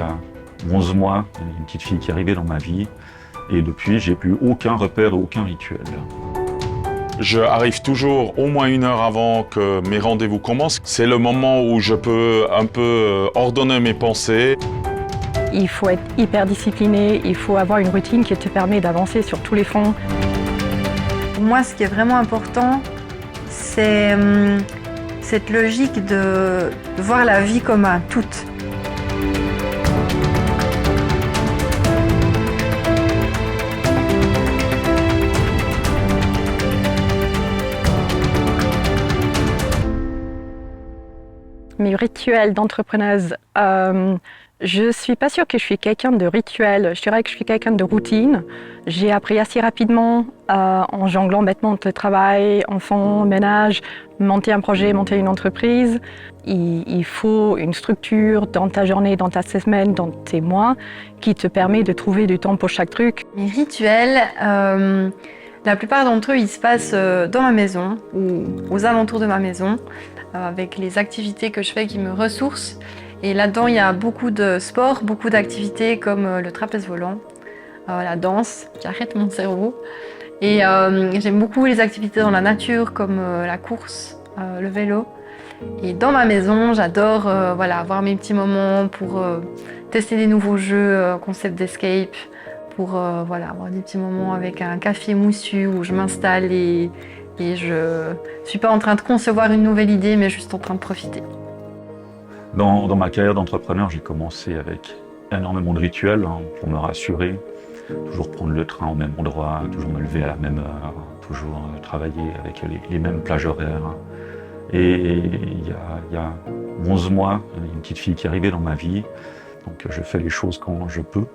a 11 mois, il y a une petite fille qui est arrivée dans ma vie. Et depuis, j'ai plus aucun repère, aucun rituel. Je arrive toujours au moins 1 heure avant que mes rendez-vous commencent. C'est le moment où je peux un peu ordonner mes pensées. Il faut être hyper discipliné, il faut avoir une routine qui te permet d'avancer sur tous les fronts. Pour moi, ce qui est vraiment important, c'est cette logique de voir la vie comme un tout. Mes rituels d'entrepreneuse, je suis pas sûre que je suis quelqu'un de rituel. Je dirais que je suis quelqu'un de routine. J'ai appris assez rapidement en jonglant bêtement le travail, enfant, ménage, monter un projet, monter une entreprise. Il faut une structure dans ta journée, dans ta semaine, dans tes mois qui te permet de trouver du temps pour chaque truc. Mes rituels, la plupart d'entre eux, ils se passent dans ma maison ou aux alentours de ma maison, avec les activités que je fais qui me ressourcent. Et là-dedans, il y a beaucoup de sports, beaucoup d'activités comme le trapèze volant, la danse, qui arrête mon cerveau. Et j'aime beaucoup les activités dans la nature comme la course, le vélo. Et dans ma maison, j'adore avoir mes petits moments pour tester des nouveaux jeux, concept d'escape, pour avoir des petits moments avec un café moussu où je m'installe et je suis pas en train de concevoir une nouvelle idée, mais juste en train de profiter. Dans ma carrière d'entrepreneur, j'ai commencé avec énormément de rituels pour me rassurer. Toujours prendre le train au même endroit, toujours me lever à la même heure, toujours travailler avec les mêmes plages horaires. Et il y a 11 mois, il y a une petite fille qui est arrivée dans ma vie. Donc je fais les choses quand je peux.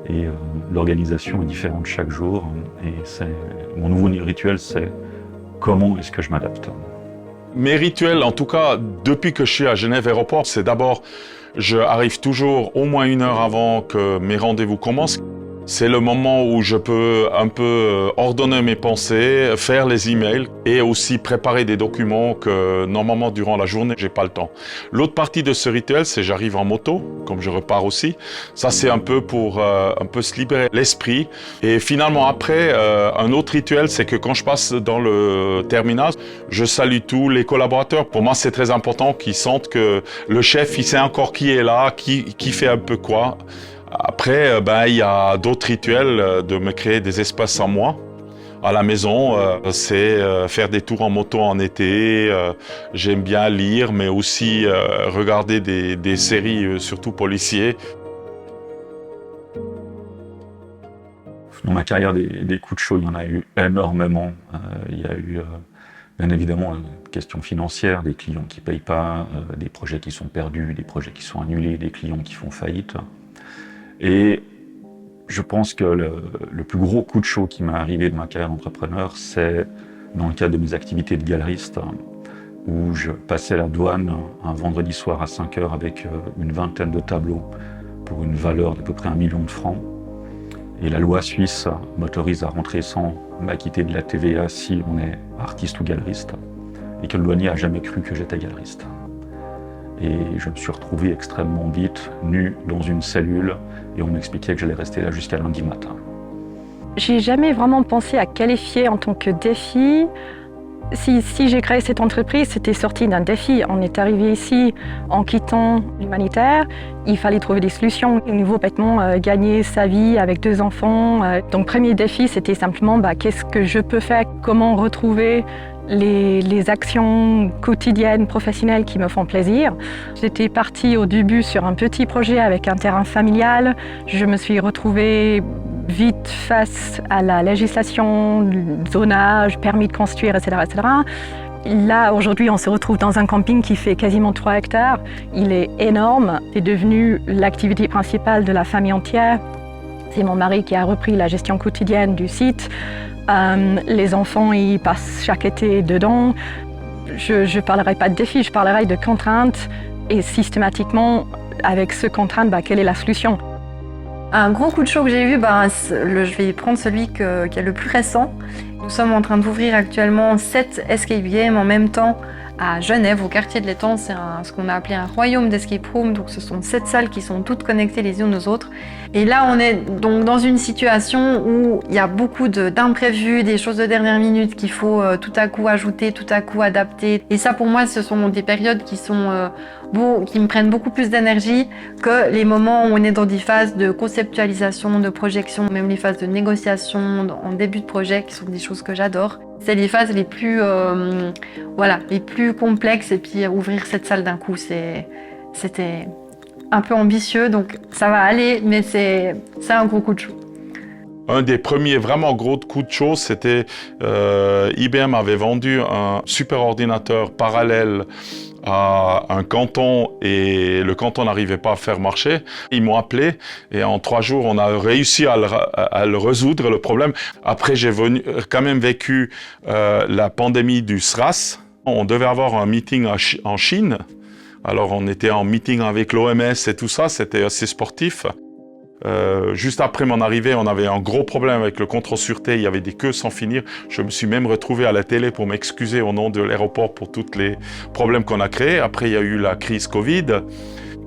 Et l'organisation est différente chaque jour. Et mon nouveau rituel, c'est comment est-ce que je m'adapte. Mes rituels, en tout cas, depuis que je suis à Genève Aéroport, c'est d'abord, je arrive toujours au moins 1 heure avant que mes rendez-vous commencent. C'est le moment où je peux un peu ordonner mes pensées, faire les emails et aussi préparer des documents que normalement durant la journée, j'ai pas le temps. L'autre partie de ce rituel, c'est j'arrive en moto, comme je repars aussi. Ça, c'est un peu pour un peu se libérer l'esprit. Et finalement, après, un autre rituel, c'est que quand je passe dans le terminal, je salue tous les collaborateurs. Pour moi, c'est très important qu'ils sentent que le chef, il sait encore qui est là, qui fait un peu quoi. Après, il y a d'autres rituels de me créer des espaces en moi. À la maison, c'est faire des tours en moto en été. J'aime bien lire, mais aussi regarder des séries, surtout policiers. Dans ma carrière, des coups de chaud, il y en a eu énormément. Il y a eu, bien évidemment, une question financière, des clients qui ne payent pas, des projets qui sont perdus, des projets qui sont annulés, des clients qui font faillite. Et je pense que le plus gros coup de chaud qui m'est arrivé de ma carrière d'entrepreneur, c'est dans le cadre de mes activités de galeriste, où je passais la douane un vendredi soir à 5 heures avec une vingtaine de tableaux pour une valeur d'à peu près 1 million de francs. Et la loi suisse m'autorise à rentrer sans m'acquitter de la TVA si on est artiste ou galeriste, et que le douanier n'a jamais cru que j'étais galeriste. Et je me suis retrouvé extrêmement vite, nu dans une cellule, et on m'expliquait que j'allais rester là jusqu'à lundi matin. J'ai jamais vraiment pensé à qualifier en tant que défi. Si j'ai créé cette entreprise, c'était sorti d'un défi. On est arrivé ici en quittant l'humanitaire. Il fallait trouver des solutions. Au niveau bêtement, gagner sa vie avec 2 enfants. Donc premier défi, c'était simplement qu'est-ce que je peux faire, comment retrouver les actions quotidiennes, professionnelles qui me font plaisir. J'étais partie au début sur un petit projet avec un terrain familial. Je me suis retrouvée vite face à la législation, zonage, permis de construire, etc., etc. Là, aujourd'hui, on se retrouve dans un camping qui fait quasiment 3 hectares. Il est énorme. C'est devenu l'activité principale de la famille entière. C'est mon mari qui a repris la gestion quotidienne du site. Les enfants, ils passent chaque été dedans. Je ne parlerai pas de défis, je parlerai de contraintes. Et systématiquement, avec ce contrainte, quelle est la solution? Un gros coup de chaud que j'ai eu, je vais prendre celui qui est le plus récent. Nous sommes en train d'ouvrir actuellement 7 escape games en même temps à Genève, au quartier de l'Étang. C'est ce qu'on a appelé un royaume d'escape room. Donc ce sont 7 salles qui sont toutes connectées les unes aux autres. Et là, on est donc dans une situation où il y a beaucoup d'imprévus, des choses de dernière minute qu'il faut tout à coup ajouter, tout à coup adapter. Et ça, pour moi, ce sont des périodes qui me prennent beaucoup plus d'énergie que les moments où on est dans des phases de conceptualisation, de projection, même les phases de négociation en début de projet, qui sont des choses que j'adore. C'est les phases les plus complexes, et puis ouvrir cette salle d'un coup, c'était un peu ambitieux, donc ça va aller, mais c'est un gros coup de chaud. Un des premiers vraiment gros coups de chaud, c'était IBM avait vendu un super ordinateur parallèle à un canton et le canton n'arrivait pas à faire marcher. Ils m'ont appelé et en 3 jours, on a réussi à le résoudre, le problème. Après, j'ai quand même vécu la pandémie du SRAS. On devait avoir un meeting en Chine. Alors, on était en meeting avec l'OMS et tout ça, c'était assez sportif. Juste après mon arrivée, on avait un gros problème avec le contrôle sûreté, il y avait des queues sans finir. Je me suis même retrouvé à la télé pour m'excuser au nom de l'aéroport pour tous les problèmes qu'on a créés. Après, il y a eu la crise Covid,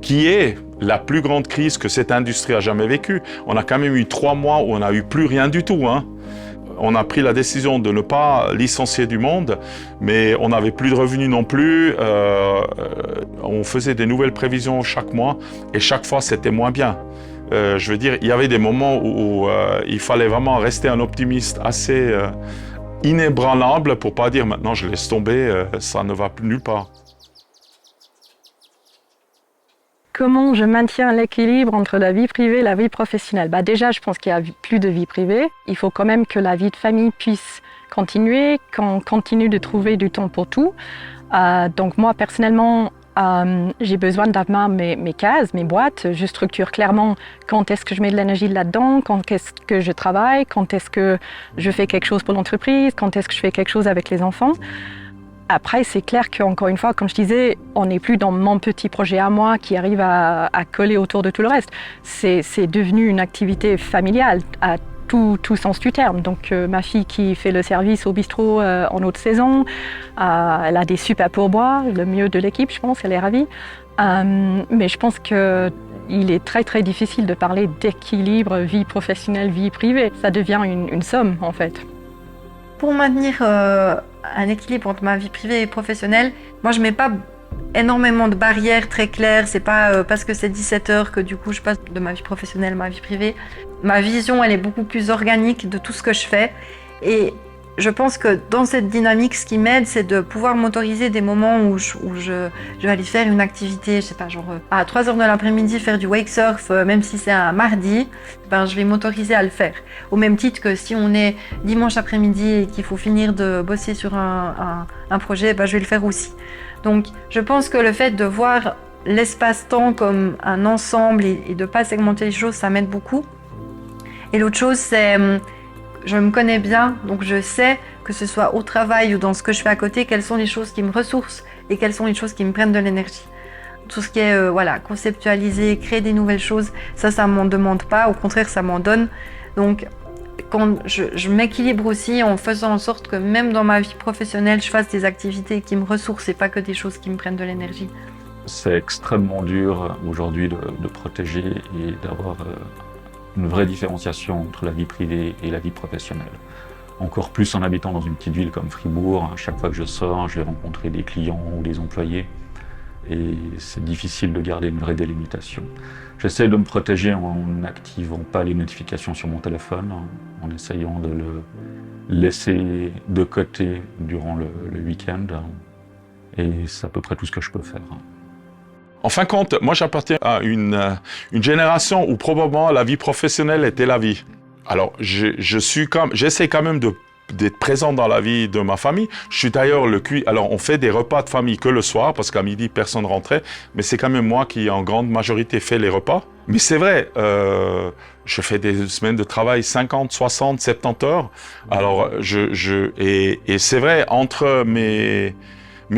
qui est la plus grande crise que cette industrie a jamais vécue. On a quand même eu 3 mois où on n'a eu plus rien du tout, hein. On a pris la décision de ne pas licencier du monde, mais on n'avait plus de revenus non plus. On faisait des nouvelles prévisions chaque mois et chaque fois, c'était moins bien. Je veux dire, il y avait des moments où il fallait vraiment rester un optimiste assez inébranlable pour pas dire maintenant je laisse tomber, ça ne va plus nulle part. Comment je maintiens l'équilibre entre la vie privée et la vie professionnelle? Déjà, je pense qu'il n'y a plus de vie privée. Il faut quand même que la vie de famille puisse continuer, qu'on continue de trouver du temps pour tout. Donc moi, personnellement, j'ai besoin d'avoir mes cases, mes boîtes. Je structure clairement quand est-ce que je mets de l'énergie là-dedans, quand est-ce que je travaille, quand est-ce que je fais quelque chose pour l'entreprise, quand est-ce que je fais quelque chose avec les enfants. Après, c'est clair qu'encore une fois, comme je disais, on n'est plus dans mon petit projet à moi qui arrive à coller autour de tout le reste. C'est devenu une activité familiale à tout sens du terme. Donc ma fille qui fait le service au bistrot en haute saison, elle a des super pourboires, le mieux de l'équipe, je pense, elle est ravie. Mais je pense qu'il est très très difficile de parler d'équilibre vie professionnelle, vie privée. Ça devient une somme en fait. Pour maintenir un équilibre entre ma vie privée et professionnelle, moi je mets pas énormément de barrières très claires. C'est pas parce que c'est 17 heures que du coup je passe de ma vie professionnelle à ma vie privée. Ma vision, elle est beaucoup plus organique de tout ce que je fais. Et je pense que dans cette dynamique, ce qui m'aide, c'est de pouvoir m'autoriser des moments où je vais aller faire une activité, je sais pas, genre à 3h de l'après-midi, faire du wake surf, même si c'est un mardi, je vais m'autoriser à le faire. Au même titre que si on est dimanche après-midi et qu'il faut finir de bosser sur un projet, je vais le faire aussi. Donc je pense que le fait de voir l'espace-temps comme un ensemble et de ne pas segmenter les choses, ça m'aide beaucoup. Et l'autre chose, c'est je me connais bien, donc je sais que ce soit au travail ou dans ce que je fais à côté, quelles sont les choses qui me ressourcent et quelles sont les choses qui me prennent de l'énergie. Tout ce qui est conceptualiser, créer des nouvelles choses, ça m'en demande pas, au contraire ça m'en donne. Donc quand je m'équilibre aussi en faisant en sorte que même dans ma vie professionnelle, je fasse des activités qui me ressourcent et pas que des choses qui me prennent de l'énergie. C'est extrêmement dur aujourd'hui de protéger et d'avoir une vraie différenciation entre la vie privée et la vie professionnelle. Encore plus en habitant dans une petite ville comme Fribourg. À chaque fois que je sors, je vais rencontrer des clients ou des employés. Et c'est difficile de garder une vraie délimitation. J'essaie de me protéger en n'activant pas les notifications sur mon téléphone, en essayant de le laisser de côté durant le week-end. Et c'est à peu près tout ce que je peux faire. En fin de compte, moi j'appartiens à une génération où probablement la vie professionnelle était la vie. Alors j'essaie quand même d'être présent dans la vie de ma famille. Je suis d'ailleurs alors on fait des repas de famille que le soir parce qu'à midi personne rentrait, mais c'est quand même moi qui en grande majorité fait les repas. Mais c'est vrai, je fais des semaines de travail 50, 60, 70 heures. Alors et c'est vrai, entre mes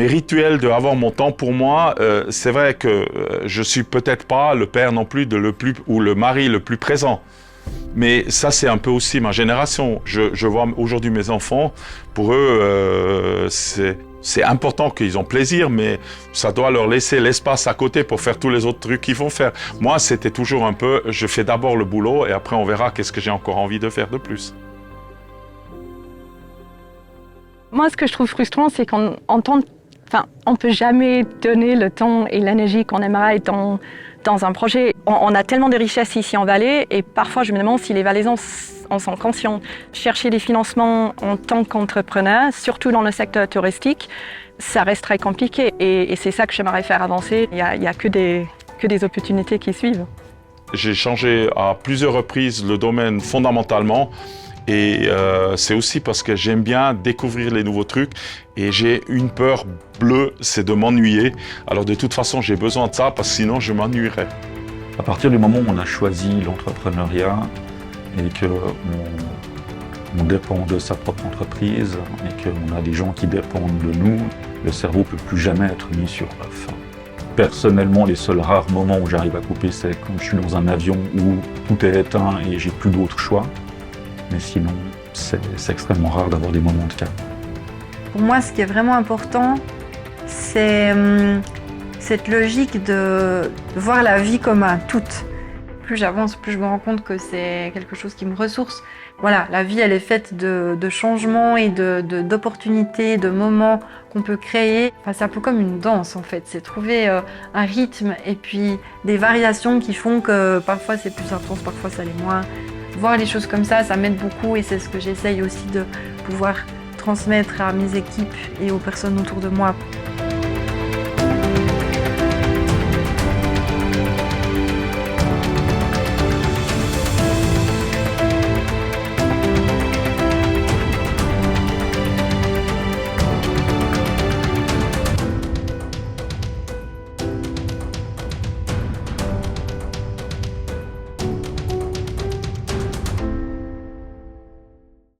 rituels de avoir mon temps pour moi, c'est vrai que je suis peut-être pas le père non plus ou le mari le plus présent. Mais ça, c'est un peu aussi ma génération. Je vois aujourd'hui mes enfants, pour eux, C'est important qu'ils ont plaisir, mais ça doit leur laisser l'espace à côté pour faire tous les autres trucs qu'ils vont faire. Moi, c'était toujours un peu, je fais d'abord le boulot et après on verra qu'est-ce que j'ai encore envie de faire de plus. Moi, ce que je trouve frustrant, c'est qu'on ne peut jamais donner le temps et l'énergie qu'on aimerait dans un projet. On a tellement de richesses ici en Valais et parfois je me demande si les Valaisans en sont conscients. Chercher des financements en tant qu'entrepreneur, surtout dans le secteur touristique, ça reste très compliqué et c'est ça que j'aimerais faire avancer. Il n'y a que des opportunités qui suivent. J'ai changé à plusieurs reprises le domaine fondamentalement. Et c'est aussi parce que j'aime bien découvrir les nouveaux trucs et j'ai une peur bleue, c'est de m'ennuyer. Alors de toute façon, j'ai besoin de ça parce que sinon je m'ennuierais. À partir du moment où on a choisi l'entrepreneuriat et qu'on dépend de sa propre entreprise et qu'on a des gens qui dépendent de nous, le cerveau ne peut plus jamais être mis sur off. Personnellement, les seuls rares moments où j'arrive à couper, c'est quand je suis dans un avion où tout est éteint et j'ai plus d'autre choix. Mais sinon, c'est extrêmement rare d'avoir des moments de calme. Pour moi, ce qui est vraiment important, c'est cette logique de voir la vie comme un tout. Plus j'avance, plus je me rends compte que c'est quelque chose qui me ressource. Voilà, la vie, elle est faite de changements et d'opportunités, de moments qu'on peut créer. Enfin, c'est un peu comme une danse, en fait. C'est trouver un rythme et puis des variations qui font que parfois c'est plus intense, parfois ça l'est moins. Voir les choses comme ça m'aide beaucoup et c'est ce que j'essaye aussi de pouvoir transmettre à mes équipes et aux personnes autour de moi.